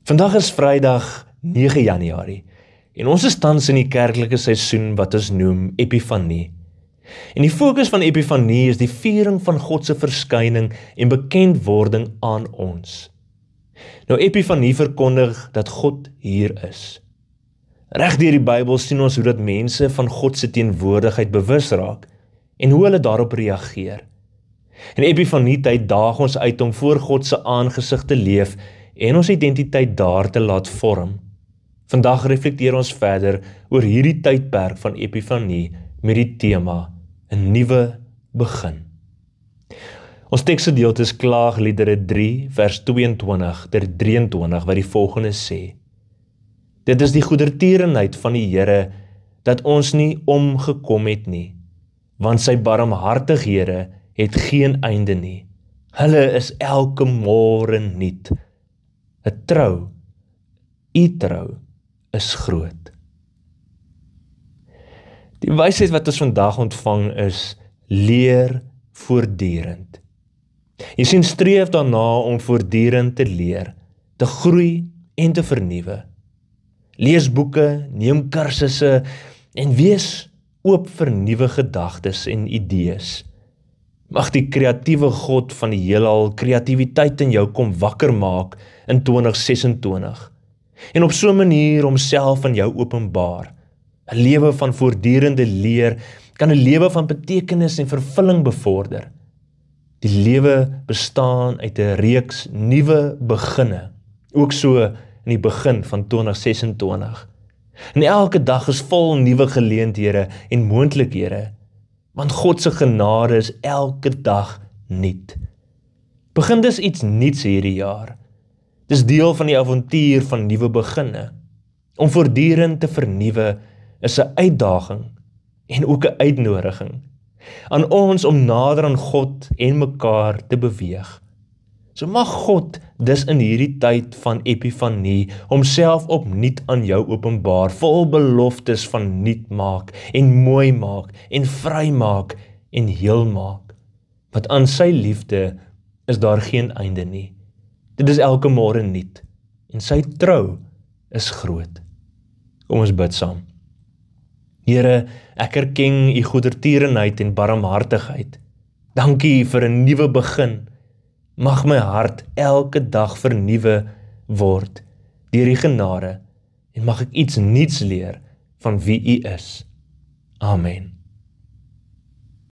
Vandag is Vrydag 9 Januarie en ons is tans in die kerklike seisoen wat ons noem Epifanie. En die fokus van Epifanie is die viering van God se verskyning en bekendwording aan ons. Nou Epifanie verkondig dat God hier is. Reg deur die Bybel sien ons hoe dat mense van God se teenwoordigheid bewus raak en hoe hulle daarop reageer. In Epifanie tyd daag ons uit om voor God se aangesig te leef en ons identiteit daar te laat vorm. Vandag reflekteer ons verder oor hierdie tydperk van Epifanie met die tema 'n nuwe begin. Ons teksgedeelte is Klaagliedere 3 vers 22 ter 23 wat die volgende sê: Dit is die goedertierenheid van die Here dat ons nie omgekom het nie, want sy barmhartighede het geen einde nie. Hulle is elke môre nuut. 'n trou, u trou is groot. Die wysheid wat ons vandag ontvang is, leer voortdurend. Jy sien, streef daarna om voortdurend te leer, te groei en te vernuwe. Lees boeke, neem kursusse en wees oop vir nuwe gedagtes en idees. Mag die kreatiewe God van die heelal kreatiwiteit in jou kom wakker maak in 2026 en op so 'n manier homself aan jou openbaar. 'n Lewe van voortdurende leer kan 'n lewe van betekenis en vervulling bevorder. Die lewe bestaan uit 'n reeks nuwe beginne, ook so in die begin van 2026. En elke dag is vol nuwe geleenthede en moontlikhede, want God se genade is elke dag nuut. Begin dus iets nuuts hierdie jaar. Dis deel van die avontuur van nuwe beginne. Om voortdurend te vernuwe is 'n uitdaging en ook 'n uitnodiging aan ons om nader aan God en mekaar te beweeg. So mag God dus in hierdie tyd van Epifanie homself opnuut aan jou openbaar, vol beloftes van nuut maak en mooi maak en vry maak en heel maak. Want aan sy liefde is daar geen einde nie. Dit is elke môre nuut en sy trou is groot. Kom ons bid saam. Here, ek erken u goedertierenheid en barmhartigheid. Dankie vir 'n nuwe begin. Mag my hart elke dag vernuwe word deur die genade en mag ek iets nuuts leer van wie u is. Amen.